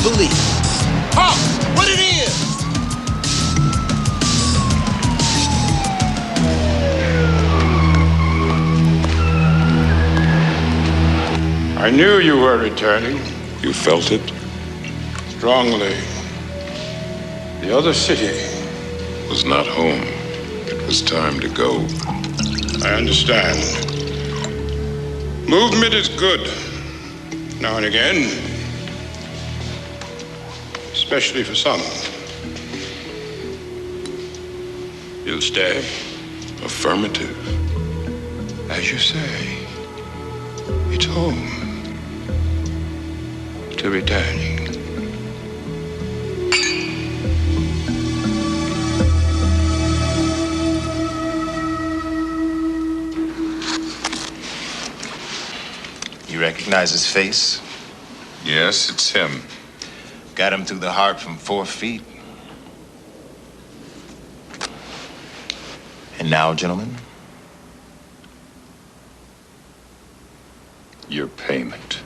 believe. Hawk, what it is? I knew you were returning. You felt it? Strongly. The other city was not home. It was time to go. I understand. Movement is good. Now and again. Especially for some. You'll stay? Affirmative. As you say, it's home. To returning. You recognize his face? Yes, it's him. Got him through the heart from 4 feet. And now, gentlemen, your payment.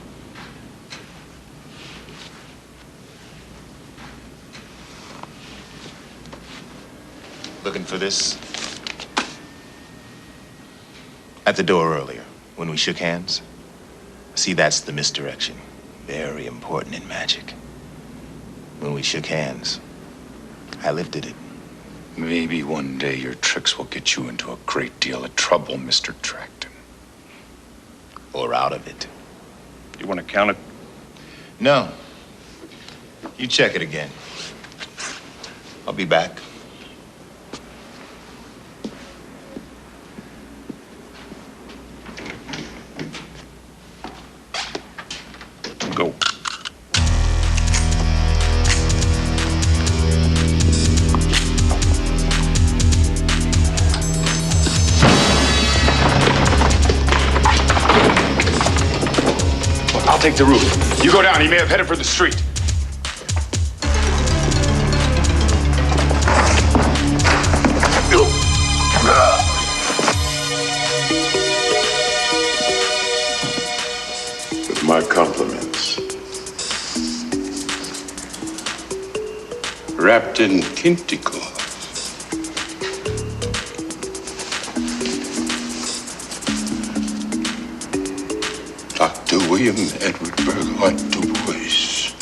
Looking for this? At the door earlier, when we shook hands. See, that's the misdirection. Very important in magic. When we shook hands, I lifted it. Maybe one day your tricks will get you into a great deal of trouble, Mr. Tracton. Or out of it. You want to count it? No. You check it again. I'll be back. Go. I'll take the roof. You go down. He may have headed for the street. With my compliments. Wrapped in kente cloth. Dr. William Edward Burghardt Du Bois.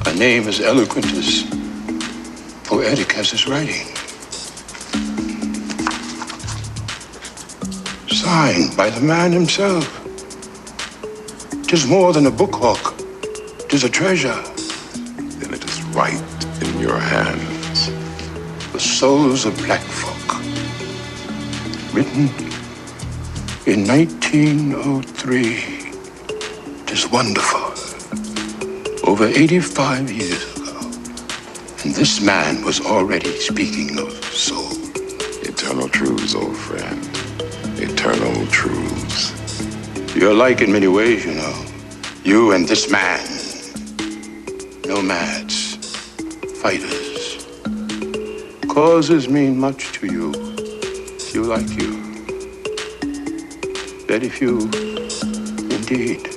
A name as eloquent as poetic as his writing. Signed by the man himself. 'Tis more than a book, Hawk. 'Tis a treasure. Then it is right in your hands. The Souls of Black Folk. Written in 1903. 'Tis wonderful. Over 85 years ago. And this man was already speaking of soul. Eternal truths, old friend. Eternal truths. You're alike in many ways, you know. You and this man. Nomads. Fighters. Causes mean much to you. Few like you. Very few indeed.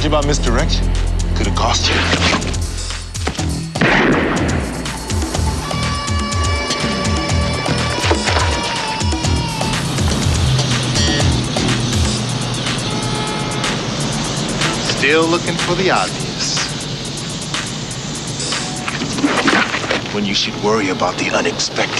About misdirection. Could have cost you. Still looking for the obvious. When you should worry about the unexpected.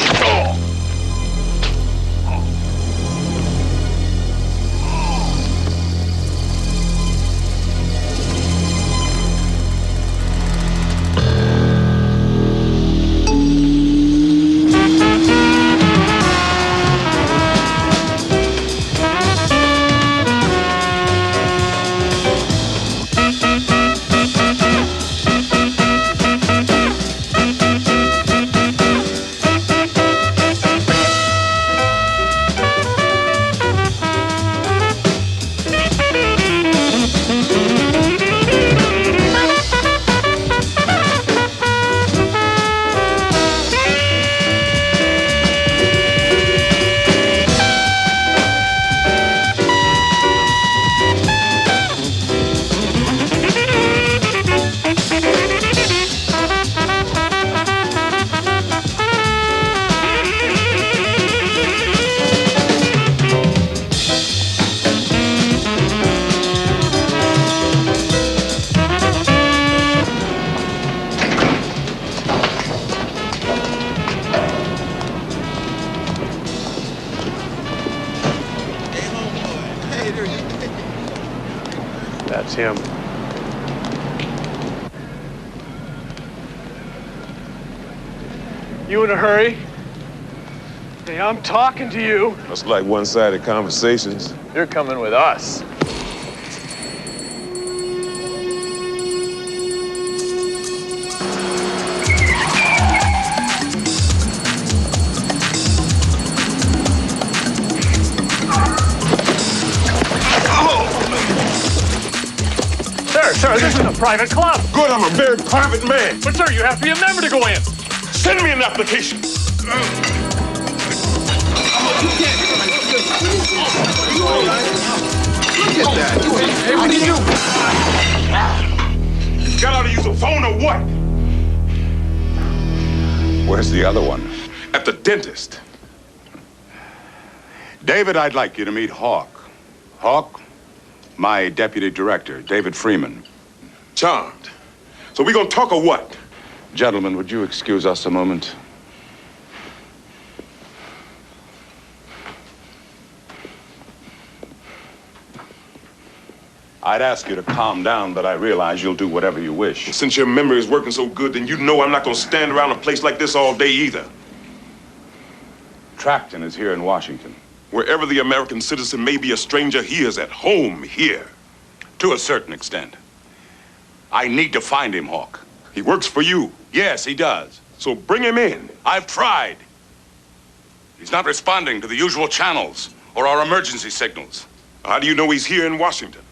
That's him. You in a hurry? Hey, I'm talking to you. That's like one-sided conversations. You're coming with us. Sir, this is a private club. Good, I'm a very private man. But sir, you have to be a member to go in. Send me an application. Look at that. Hey, what did you? You got out to use a phone or what? Where's the other one? At the dentist. David, I'd like you to meet Hawk. Hawk, my deputy director, David Freeman. Charmed. So we gonna talk or what? Gentlemen, would you excuse us a moment? I'd ask you to calm down, but I realize you'll do whatever you wish. Since your memory is working so good, then you know I'm not gonna stand around a place like this all day either. Tracton is here in Washington. Wherever the American citizen may be a stranger, he is at home here. To a certain extent. I need to find him, Hawk. He works for you. Yes, he does. So bring him in. I've tried. He's not responding to the usual channels or our emergency signals. How do you know he's here in Washington?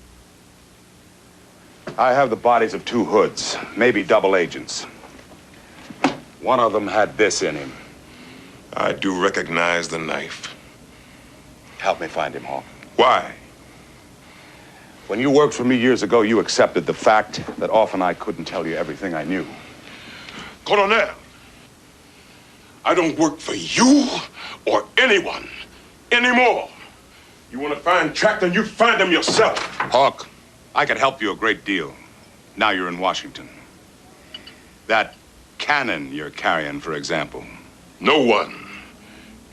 I have the bodies of two hoods, maybe double agents. One of them had this in him. I do recognize the knife. Help me find him, Hawk. Why? When you worked for me years ago, you accepted the fact that often I couldn't tell you everything I knew. Colonel, I don't work for you or anyone anymore. You want to find Tracton, you find him yourself. Hawk, I could help you a great deal. Now you're in Washington. That cannon you're carrying, for example. No one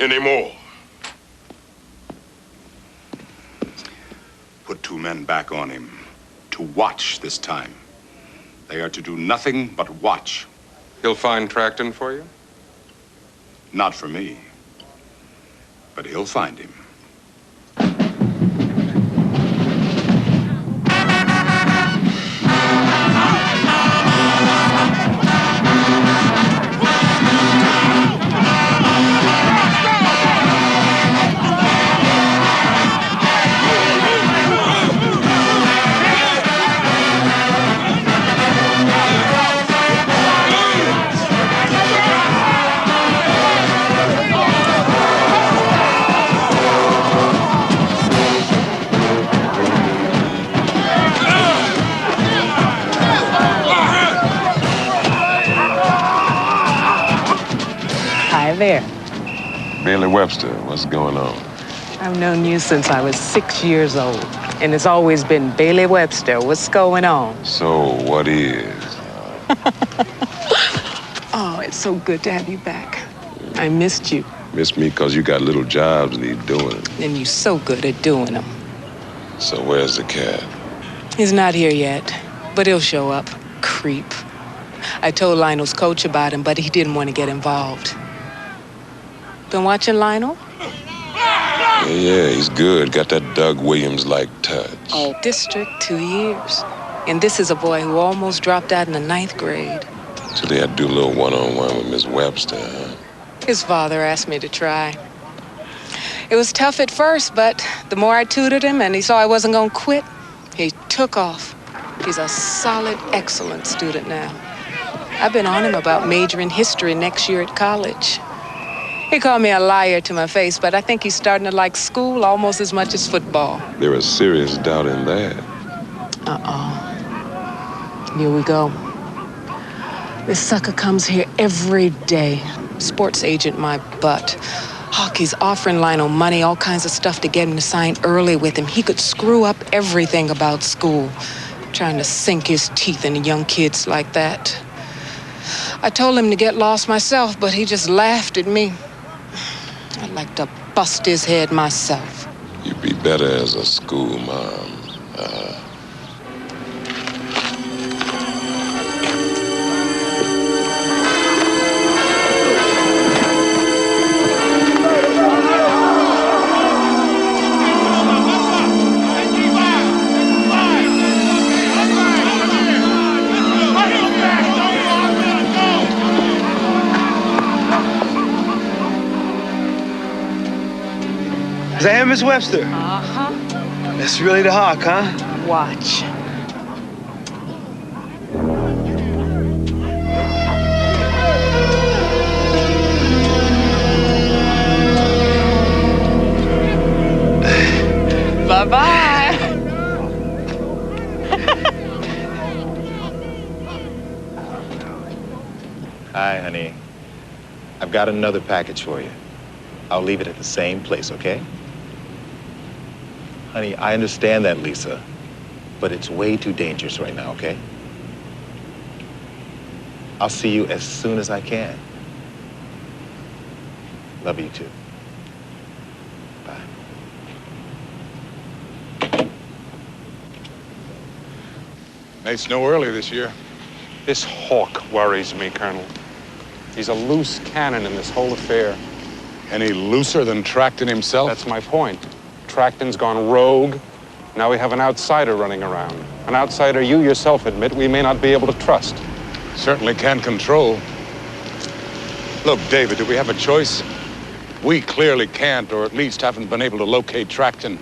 anymore. Put two men back on him. To watch this time. They are to do nothing but watch. He'll find Tracton for you? Not for me. But he'll find him. There. Bailey Webster, what's going on? I've known you since I was 6 years old, And it's always been Bailey Webster. What's going on? So, what is? Oh, it's so good to have you back. I missed you. Miss me because you got little jobs need doing. And you're so good at doing them. So, where's the cat? He's not here yet, but he'll show up. Creep. I told Lionel's coach about him, but he didn't want to get involved. Been watching Lionel? Yeah, he's good. Got that Doug Williams-like touch. Oh, district, 2 years. And this is a boy who almost dropped out in the 9th grade. So they had to do a little one-on-one with Miss Webster, huh? His father asked me to try. It was tough at first, but the more I tutored him and he saw I wasn't going to quit, he took off. He's a solid, excellent student now. I've been on him about majoring history next year at college. He called me a liar to my face, but I think he's starting to like school almost as much as football. There is serious doubt in that. Here we go. This sucker comes here every day. Sports agent my butt. Hockey's offering Lionel money, all kinds of stuff to get him to sign early with him. He could screw up everything about school, trying to sink his teeth into young kids like that. I told him to get lost myself, but he just laughed at me. I'd like to bust his head myself. You'd be better as a school mom. Is that him, Miss Webster? Uh-huh. That's really the Hawk, huh? Watch. Bye-bye. Hi, honey. I've got another package for you. I'll leave it at the same place, okay? Honey, I understand that, Lisa, but it's way too dangerous right now, okay? I'll see you as soon as I can. Love you too. Bye. Made snow early this year. This Hawk worries me, Colonel. He's a loose cannon in this whole affair. Any looser than Tracton himself? That's my point. Tracton's gone rogue. Now we have an outsider running around. An outsider you yourself admit we may not be able to trust. Certainly can't control. Look, David, do we have a choice? We clearly can't, or at least haven't been able to locate Tracton.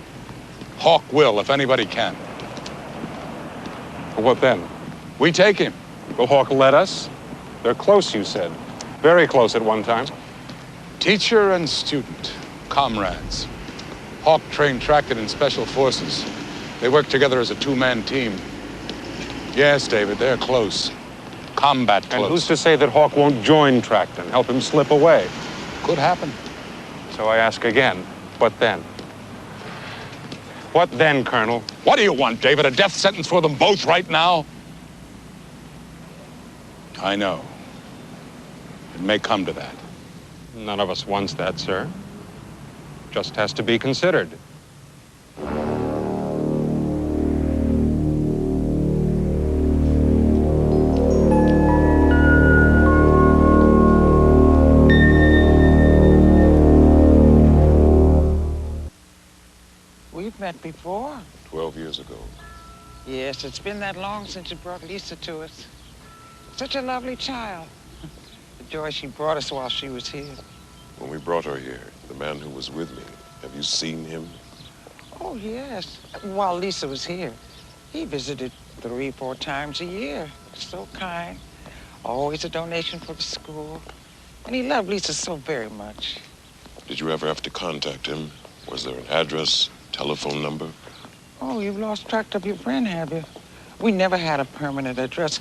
Hawk will, if anybody can. What then? We take him. Will Hawk let us? They're close, you said. Very close at one time. Teacher and student, comrades. Hawk trained Tracton in special forces. They work together as a two-man team. Yes, David, they're close. Combat close. And who's to say that Hawk won't join Tracton, help him slip away? Could happen. So I ask again, what then? What then, Colonel? What do you want, David? A death sentence for them both right now? I know. It may come to that. None of us wants that, sir. Just has to be considered. We've met before. 12 years ago. Yes, it's been that long since you brought Lisa to us. Such a lovely child. The joy she brought us while she was here. When we brought her here, the man who was with me, have you seen him? Oh, yes. While Lisa was here, he visited 3 or 4 times a year. So kind. Always a donation for the school. And he loved Lisa so very much. Did you ever have to contact him? Was there an address, telephone number? Oh, you've lost track of your friend, have you? We never had a permanent address.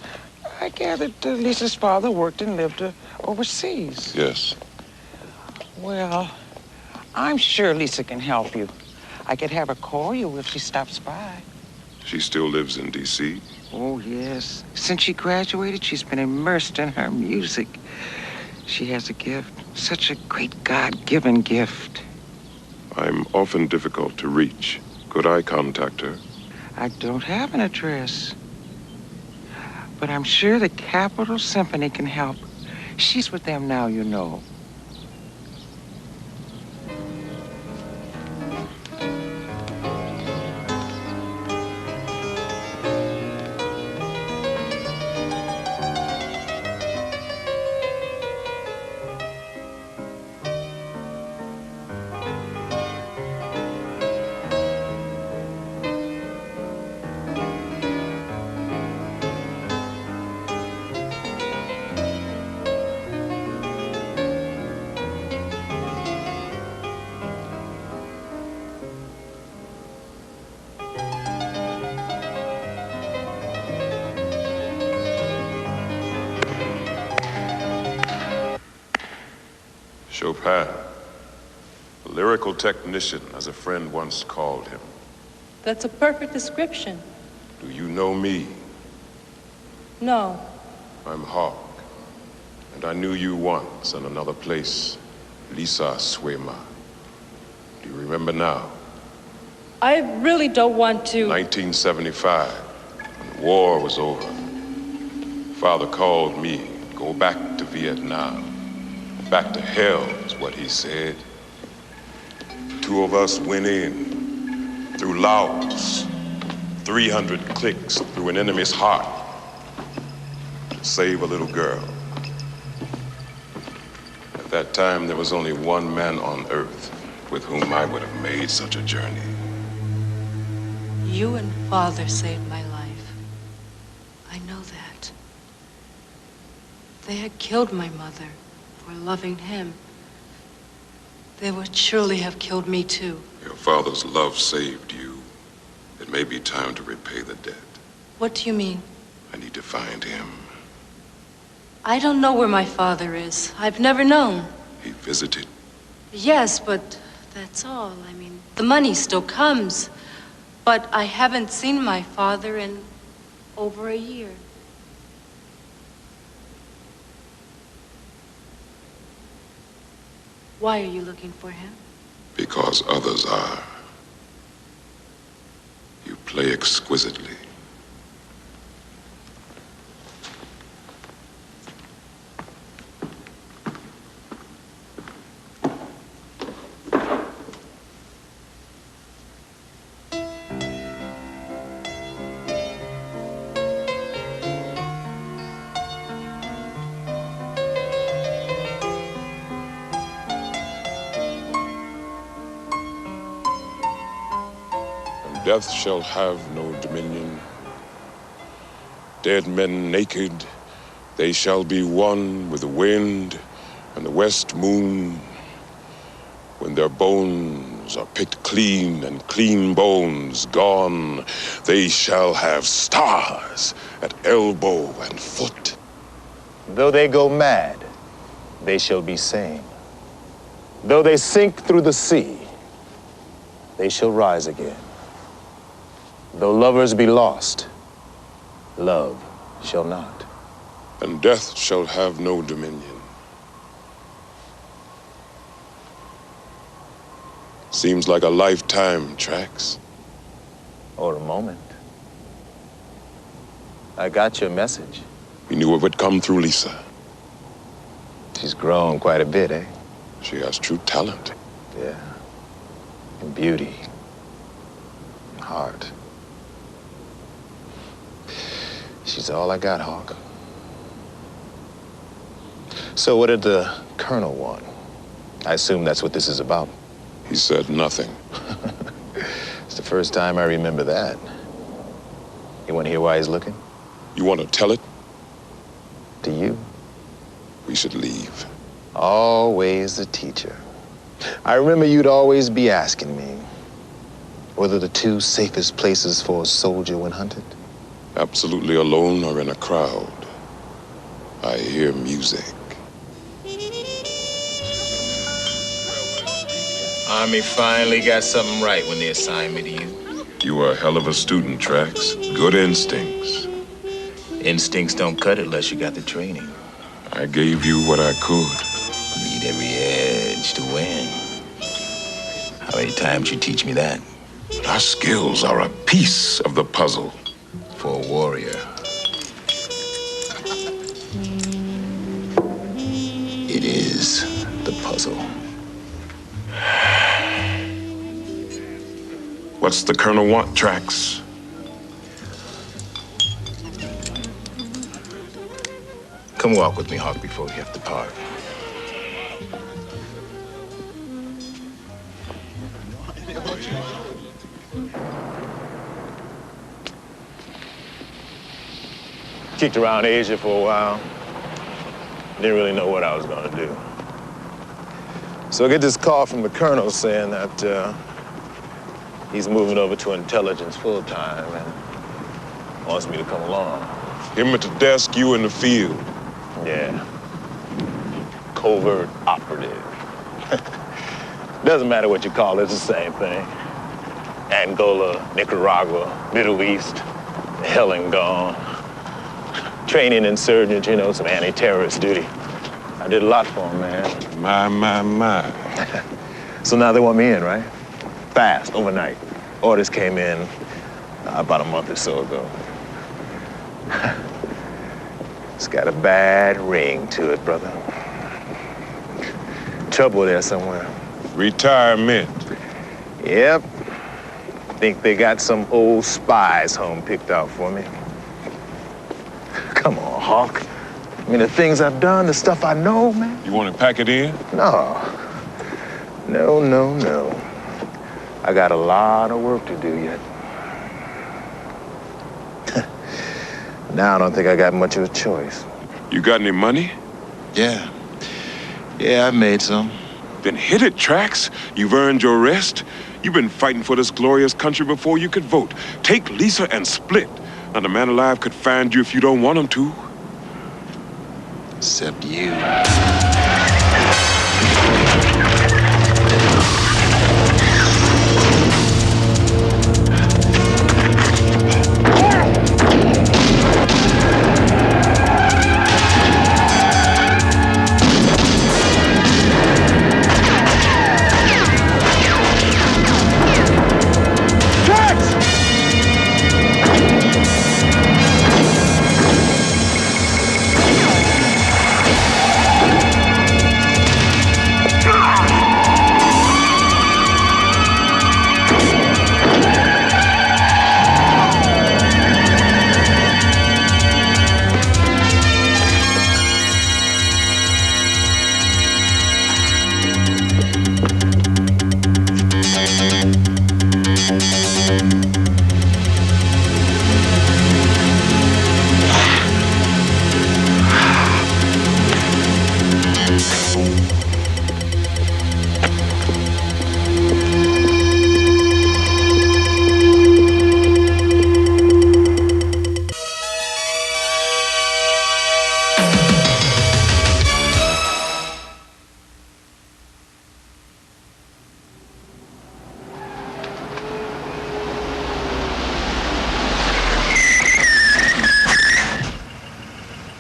I gathered Lisa's father worked and lived overseas. Yes. Well, I'm sure Lisa can help you. I could have her call you if she stops by. She still lives in D.C.? Oh, yes. Since she graduated, she's been immersed in her music. She has a gift, such a great God-given gift. I'm often difficult to reach. Could I contact her? I don't have an address. But I'm sure the Capitol Symphony can help. She's with them now, you know. Chopin, a lyrical technician, as a friend once called him. That's a perfect description. Do you know me? No. I'm Hawk, and I knew you once in another place, Lisa Suema. Do you remember now? I really don't want to. 1975, when the war was over. Father called me, go back to Vietnam. Back to hell is what he said. The two of us went in through Laos, 300 clicks through an enemy's heart to save a little girl. At that time, there was only one man on earth with whom I would have made such a journey. You and Father saved my life. I know that. They had killed my mother for loving him. They would surely have killed me too. Your father's love saved you. It may be time to repay the debt. What do you mean? I need to find him. I don't know where my father is. I've never known. He visited. Yes, but that's all. I mean, the money still comes. But I haven't seen my father in over a year. Why are you looking for him? Because others are. You play exquisitely. Death shall have no dominion. Dead men naked, they shall be one with the wind and the west moon. When their bones are picked clean and clean bones gone, they shall have stars at elbow and foot. Though they go mad, they shall be sane. Though they sink through the sea, they shall rise again. Though lovers be lost, love shall not. And death shall have no dominion. Seems like a lifetime, Trax. Or a moment. I got your message. We knew it would come through Lisa. She's grown quite a bit, eh? She has true talent. Yeah. And beauty. And heart. She's all I got, Hawk. So what did the Colonel want? I assume that's what this is about. He said nothing. It's the first time I remember that. You want to hear why he's looking? You want to tell it? To you? We should leave. Always the teacher. I remember you'd always be asking me, what are the two safest places for a soldier when hunted? Absolutely alone or in a crowd. I hear music. Army finally got something right when they assigned me to you. You were a hell of a student, Trax. Good instincts. Instincts don't cut it unless you got the training. I gave you what I could. Need every edge to win. How many times you teach me that? But our skills are a piece of the puzzle. For a warrior. It is the puzzle. What's the Colonel want, Trax? Come walk with me, Hawk, before we have to part. Kicked around Asia for a while. Didn't really know what I was gonna do. So I get this call from the colonel saying that he's moving over to intelligence full-time and wants me to come along. Him at the desk, you in the field. Yeah. Covert operative. Doesn't matter what you call it, it's the same thing. Angola, Nicaragua, Middle East, hell and gone. Training insurgents, you know, some anti-terrorist duty. I did a lot for them, man. My. So now they want me in, right? Fast, overnight. Orders came in about a month or so ago. It's got a bad ring to it, brother. Trouble there somewhere. Retirement. Yep. Think they got some old spies home picked out for me. Come on, Hawk. I mean, the things I've done, the stuff I know, man. You want to pack it in? No. No. I got a lot of work to do yet. Now I don't think I got much of a choice. You got any money? Yeah, I've made some. Then hit it, Trax. You've earned your rest. You've been fighting for this glorious country before you could vote. Take Lisa and split. Not a man alive could find you if you don't want him to. Except you.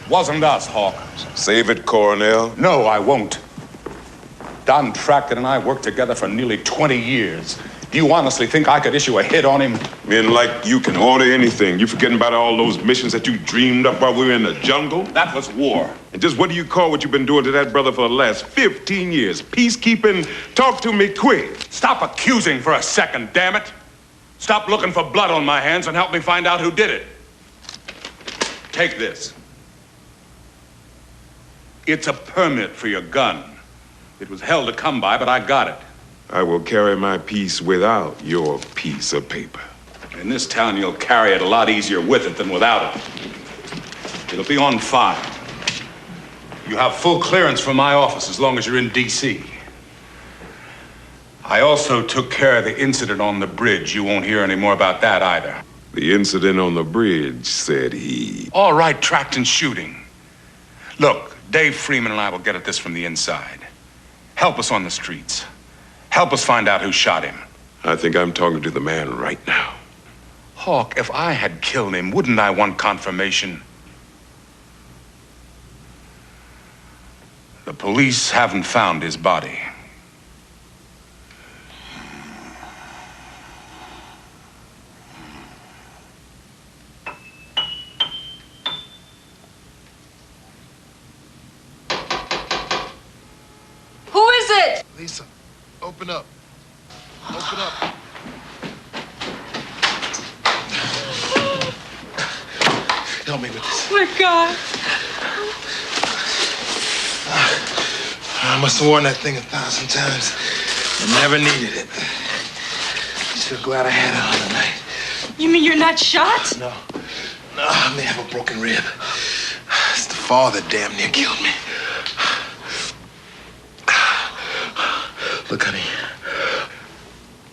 Wasn't us, Hawk. Save it, Coronel. No, I won't. Don Trackett and I worked together for nearly 20 years. Do you honestly think I could issue a hit on him? Men like you can order anything. You forgetting about all those missions that you dreamed up while we were in the jungle? That was war. And just what do you call what you've been doing to that brother for the last 15 years? Peacekeeping? Talk to me quick. Stop accusing for a second, damn it. Stop looking for blood on my hands and help me find out who did it. Take this. It's a permit for your gun. It was hell to come by, but I got it. I will carry my piece without your piece of paper. In this town, you'll carry it a lot easier with it than without it. It'll be on file. You have full clearance from my office as long as you're in D.C. I also took care of the incident on the bridge. You won't hear any more about that either. The incident on the bridge, said he. All right, tracked and shooting. Look, Dave Freeman and I will get at this from the inside. Help us on the streets. Help us find out who shot him. I think I'm talking to the man right now. Hawk, if I had killed him, wouldn't I want confirmation? The police haven't found his body. Who is it? Lisa, open up. Open up. Help me with this. Oh, my God. I must have worn that thing 1,000 times. I never needed it. So glad I had it on tonight. You mean you're not shot? No. No, I may have a broken rib. It's the fall that damn near killed me. Look, honey,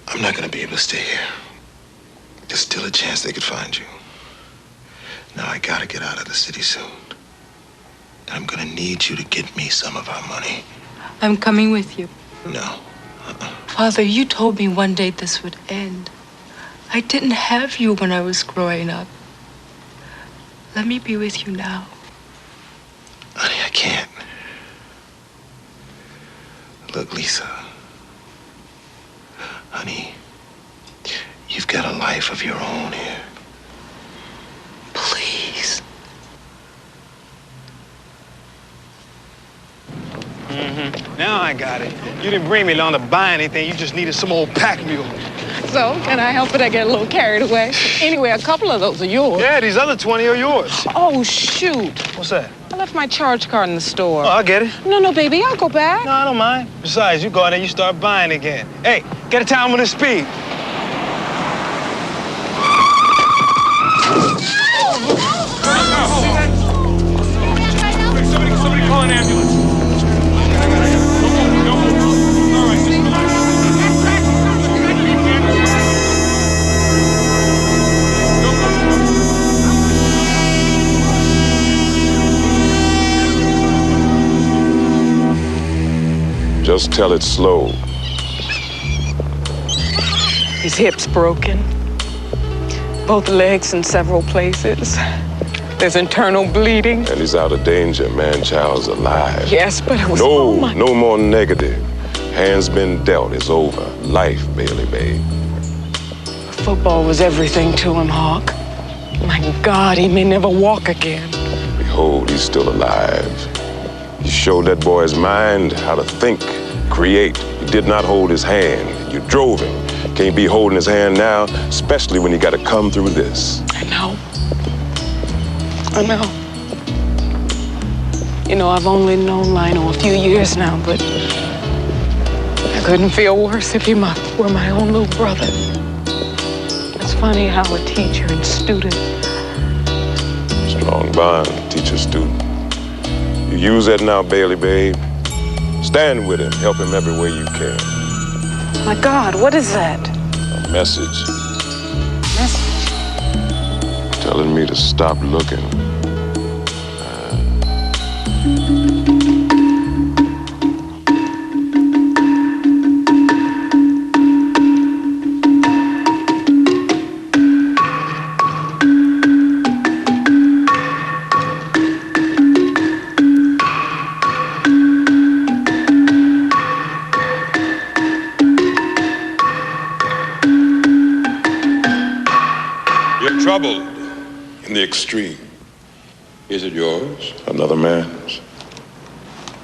I'm not gonna be able to stay here. There's still a chance they could find you. Now, I gotta get out of the city soon. And I'm gonna need you to get me some of our money. I'm coming with you. No. Father, you told me one day this would end. I didn't have you when I was growing up. Let me be with you now. Honey, I can't. Look, Lisa. Honey, you've got a life of your own here. Please. Now I got it. You didn't bring me along to buy anything. You just needed some old pack mule. So, can I help it? I get a little carried away. Anyway, a couple of those are yours. Yeah, these other 20 are yours. Oh, shoot. What's that? I left my charge card in the store. Oh, I'll get it. No, baby, I'll go back. No, I don't mind. Besides, you go out there, you start buying again. Hey, get a time with the speed. Somebody call an ambulance. Just tell it slow. His hip's broken. Both legs in several places. There's internal bleeding. And he's out of danger. Man-child's alive. Yes, but it was so much. No more negative. Hand's been dealt. It's over. Life, Bailey, babe. Football was everything to him, Hawk. My God, he may never walk again. Behold, he's still alive. You showed that boy's mind how to think, create. You did not hold his hand. You drove him. Can't be holding his hand now, especially when you got to come through this. I know. I know. You know, I've only known Lionel a few years now, but I couldn't feel worse if he were my own little brother. It's funny how a teacher and student... Strong bond, teacher-student. You use that now, Bailey, babe. Stand with him. Help him every way you can. My God, what is that? A message. Message? Telling me to stop looking. Troubled in the extreme. Is it yours? Another man's.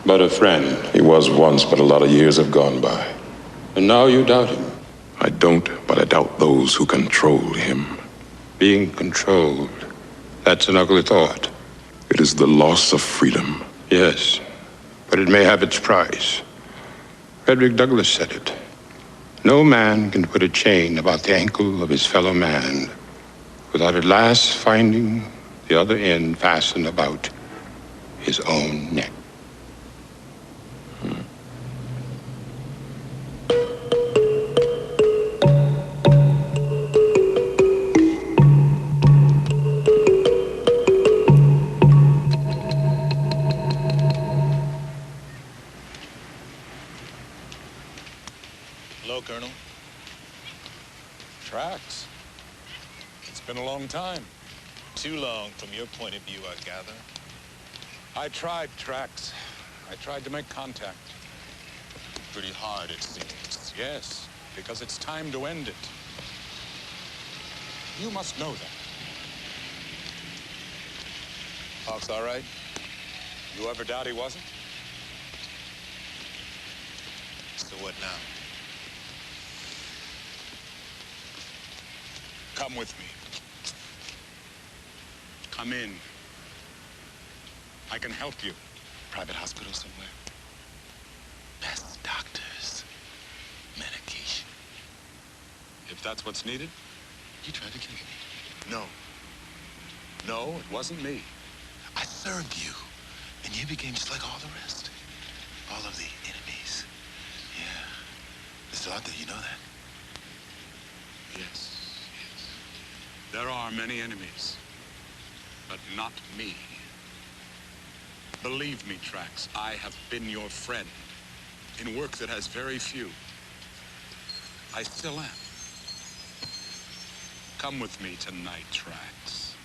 But a friend. He was once, but a lot of years have gone by. And now you doubt him. I don't, but I doubt those who control him. Being controlled. That's an ugly thought. It is the loss of freedom. Yes, but it may have its price. Frederick Douglass said it. No man can put a chain about the ankle of his fellow man without at last finding the other end fastened about his own neck. Hello, Colonel. Tracks. It's been a long time. Too long from your point of view, I gather. I tried, Tracks. I tried to make contact. Pretty hard, it seems. Yes, because it's time to end it. You must know that. Hawk's all right? You ever doubt he wasn't? So what now? Come with me. Come in. I can help you. Private hospital somewhere. Best doctors. Medication. If that's what's needed? You tried to kill me. No. No, it wasn't me. I served you, and you became just like all the rest. All of the enemies. Yeah. Mr. Arthur, you know that? Yes. There are many enemies, but not me. Believe me, Trax, I have been your friend in work that has very few. I still am. Come with me tonight, Trax.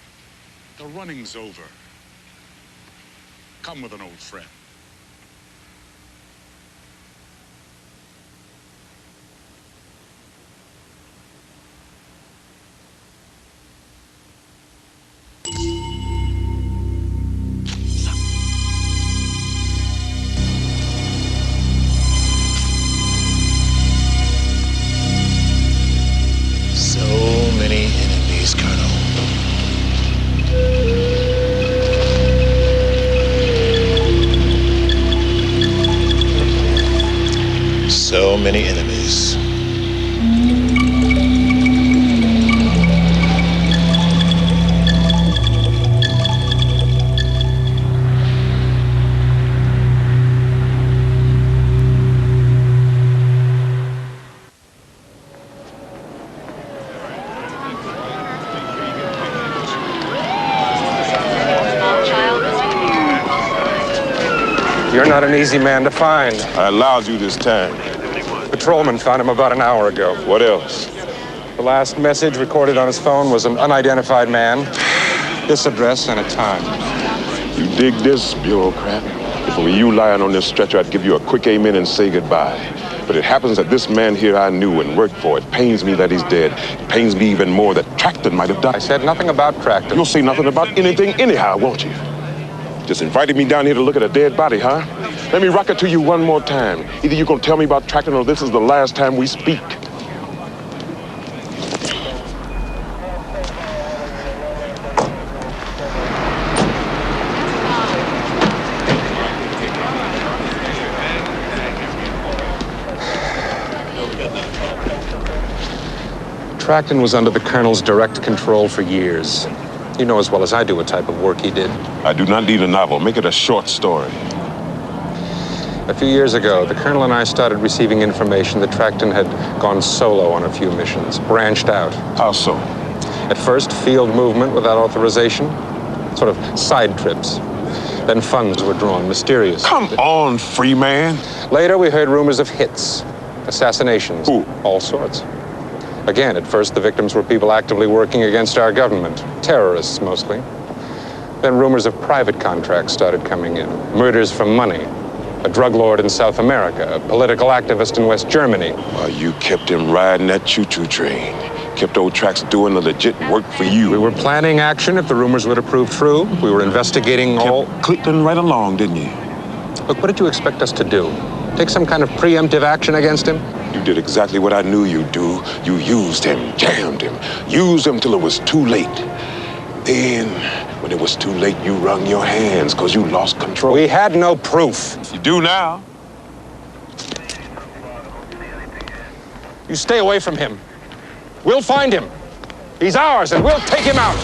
The running's over. Come with an old friend. So many enemies, Colonel. So many enemies. You're not an easy man to find. I allowed you this time. Patrolman found him about an hour ago. What else? The last message recorded on his phone was an unidentified man, this address, and a time. You dig this, bureaucrat? If it were you lying on this stretcher, I'd give you a quick amen and say goodbye. But it happens that this man here I knew and worked for. It pains me that he's dead. It pains me even more that Tracton might have died. I said nothing about Tracton. You'll say nothing about anything anyhow, won't you? Just invited me down here to look at a dead body, huh? Let me rock it to you one more time. Either you're gonna tell me about Tracton or this is the last time we speak. Tracton was under the Colonel's direct control for years. You know as well as I do what type of work he did. I do not need a novel. Make it a short story. A few years ago, the Colonel and I started receiving information that Tracton had gone solo on a few missions, branched out. How so? At first, field movement without authorization, sort of side trips. Then funds were drawn, mysterious. Come on, free man. Later, we heard rumors of hits, assassinations. Who? All sorts. Again, at first, the victims were people actively working against our government, terrorists mostly. Then rumors of private contracts started coming in, murders for money. A drug lord in South America, a political activist in West Germany. Well, you kept him riding that choo-choo train. Kept old Trax doing the legit work for you. We were planning action if the rumors would prove true. We were investigating all... Clicking right along, didn't you? Look, what did you expect us to do? Take some kind of preemptive action against him? You did exactly what I knew you'd do. You used him, jammed him, used him till it was too late. Then, when it was too late, you wrung your hands because you lost control. We had no proof. You do now. You stay away from him. We'll find him. He's ours, and we'll take him out.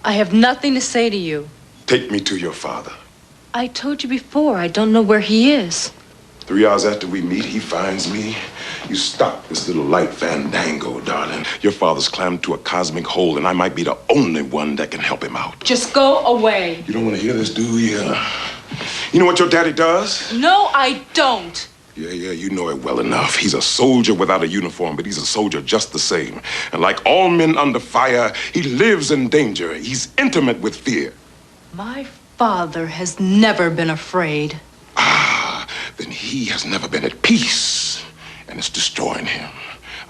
I have nothing to say to you. Take me to your father. I told you before, I don't know where he is. 3 hours after we meet, he finds me. You stop this little light fandango, darling. Your father's climbed to a cosmic hole, and I might be the only one that can help him out. Just go away. You don't want to hear this, do you? You know what your daddy does? No, I don't. Yeah, you know it well enough. He's a soldier without a uniform, but he's a soldier just the same. And like all men under fire, he lives in danger. He's intimate with fear. My father has never been afraid. Then he has never been at peace, and it's destroying him.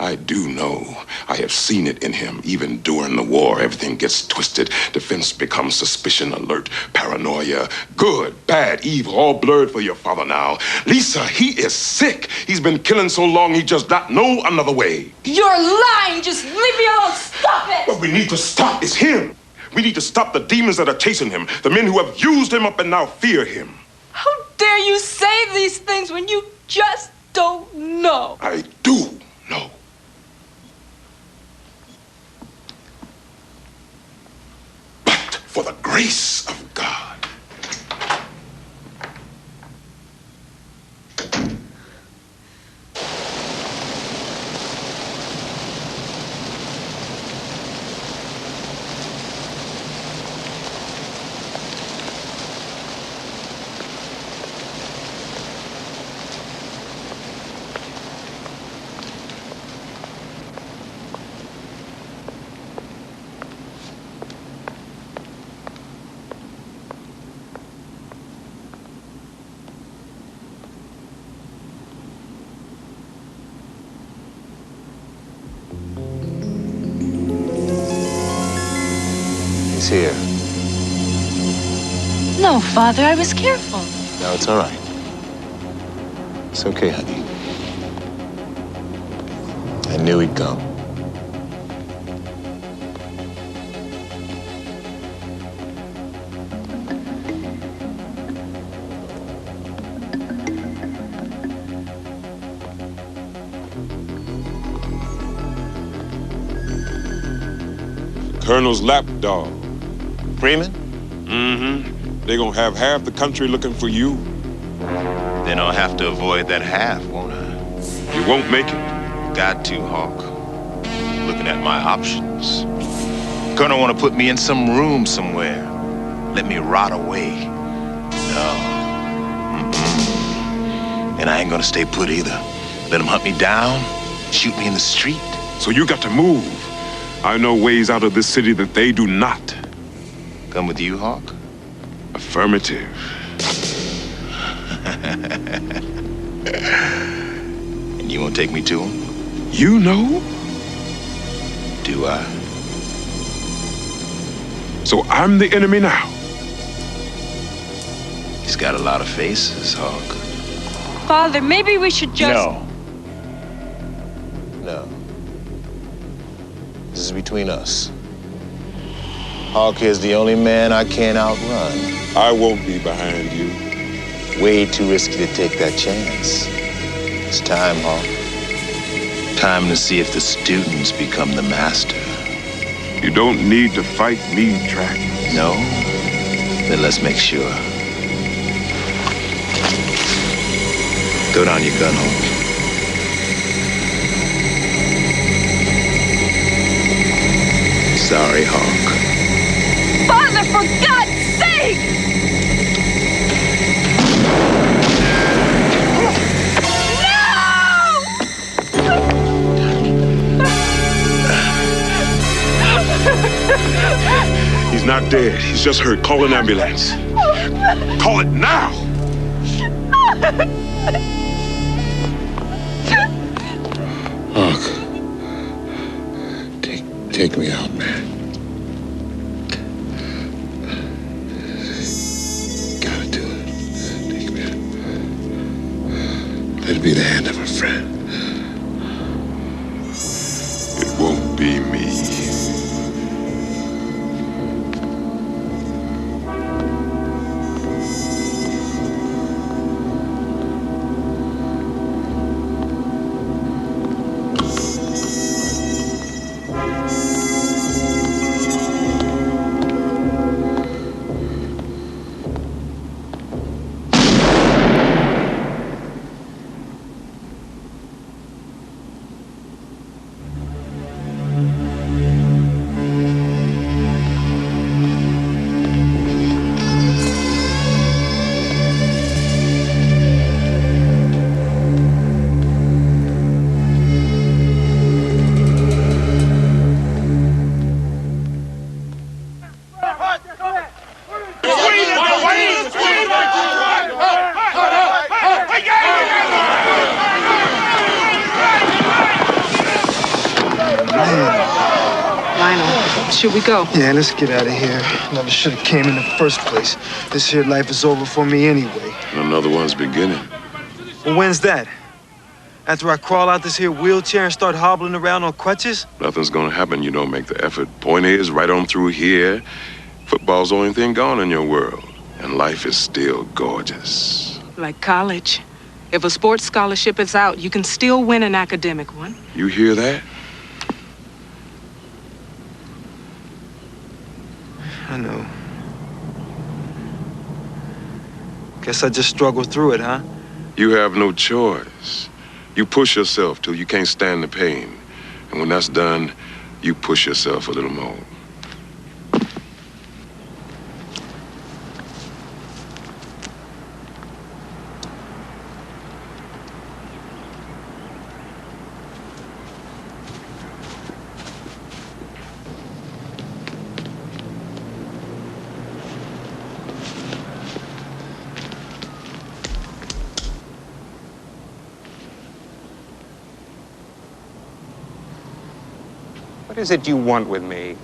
I do know. I have seen it in him. Even during the war, everything gets twisted. Defense becomes suspicion, alert, paranoia. Good, bad, evil, all blurred for your father now. Lisa, he is sick. He's been killing so long, he just not know another way. You're lying. Just leave me alone. Stop it. What we need to stop is him. We need to stop the demons that are chasing him, the men who have used him up and now fear him. How dare you say these things when you just don't know? I do know. But for the grace of God. He's here. No, Father, I was careful. No, it's all right. It's okay, honey. I knew he'd come. Colonel's lapdog. Freeman? Mm-hmm. They're gonna have half the country looking for you. Then I'll have to avoid that half, won't I? You won't make it. Got to, Hawk. Looking at my options. Colonel want to put me in some room somewhere. Let me rot away. No. Mm-mm. And I ain't gonna stay put either. Let them hunt me down, shoot me in the street. So you got to move. I know ways out of this city that they do not. Come with you, Hawk? Affirmative. And you won't take me to him? You know? Do I? So I'm the enemy now. He's got a lot of faces, Hawk. Father, maybe we should just... No. This is between us. Hawk is the only man I can't outrun. I won't be behind you. Way too risky to take that chance. It's time, Hawk. Time to see if the students become the master. You don't need to fight me, Track. No? Then let's make sure. Throw down your gun, Hawk. Sorry, Hawk. Father, for God's sake! He's not dead. He's just hurt. Call an ambulance. Call it now! Hawk, take me out, man. Gotta do it. Take me out. Let it be the hand of a friend. It won't be me. Should we go? Yeah, let's get out of here. Never should have came in the first place. This here life is over for me anyway. And another one's beginning. Well, when's that? After I crawl out this here wheelchair and start hobbling around on crutches? Nothing's gonna happen. You don't make the effort. Point is, right on through here, football's the only thing gone in your world. And life is still gorgeous. Like college. If a sports scholarship is out, you can still win an academic one. You hear that? I know. Guess I just struggled through it, huh? You have no choice. You push yourself till you can't stand the pain. And when that's done, you push yourself a little more. What is it you want with me?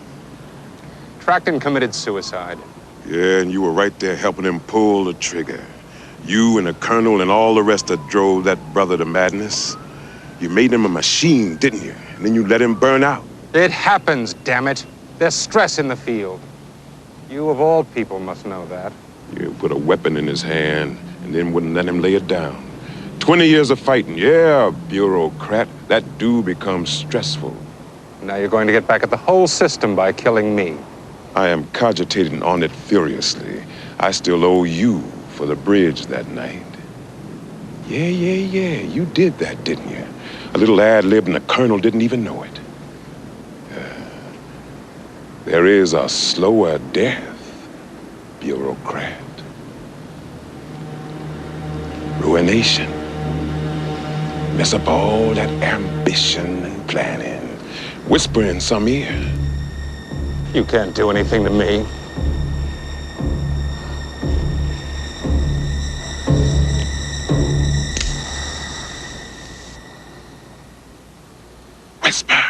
Tracton committed suicide. Yeah, and you were right there helping him pull the trigger. You and the colonel and all the rest that drove that brother to madness. You made him a machine, didn't you? And then you let him burn out. It happens, damn it. There's stress in the field. You, of all people, must know that. You put a weapon in his hand and then wouldn't let him lay it down. 20 years of fighting, yeah, bureaucrat. That do becomes stressful. Now you're going to get back at the whole system by killing me. I am cogitating on it furiously. I still owe you for the bridge that night. Yeah, you did that, didn't you? A little ad-lib and the colonel didn't even know it. There is a slower death, bureaucrat. Ruination. Mess up all that ambition and planning. Whisper in some ear. You can't do anything to me. Whisper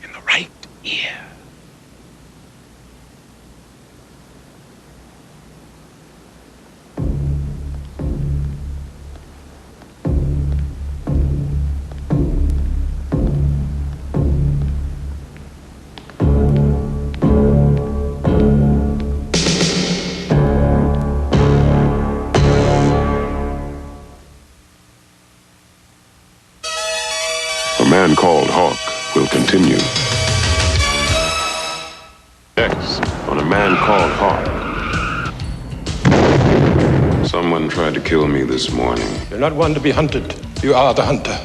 in the right ear. A Man Called Hawk will continue. Next, on A Man Called Hawk. Someone tried to kill me this morning. You're not one to be hunted. You are the hunter.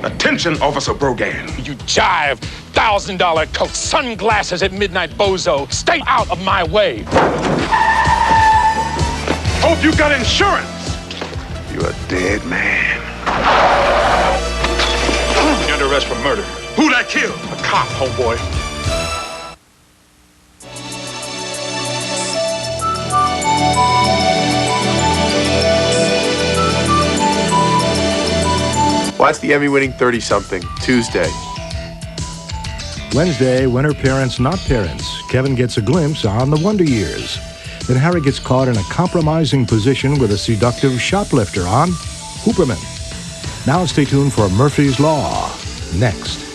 Attention, Officer Brogan. You jive, $1,000 coat, sunglasses at midnight, bozo. Stay out of my way. Hope you got insurance. You're a dead man. You're under arrest for murder. Who that killed? A cop, homeboy. Watch the Emmy-winning 30-something, Tuesday. Wednesday, when her parents not parents, Kevin gets a glimpse on the Wonder Years. Then Harry gets caught in a compromising position with a seductive shoplifter on Hooperman. Now stay tuned for Murphy's Law, next.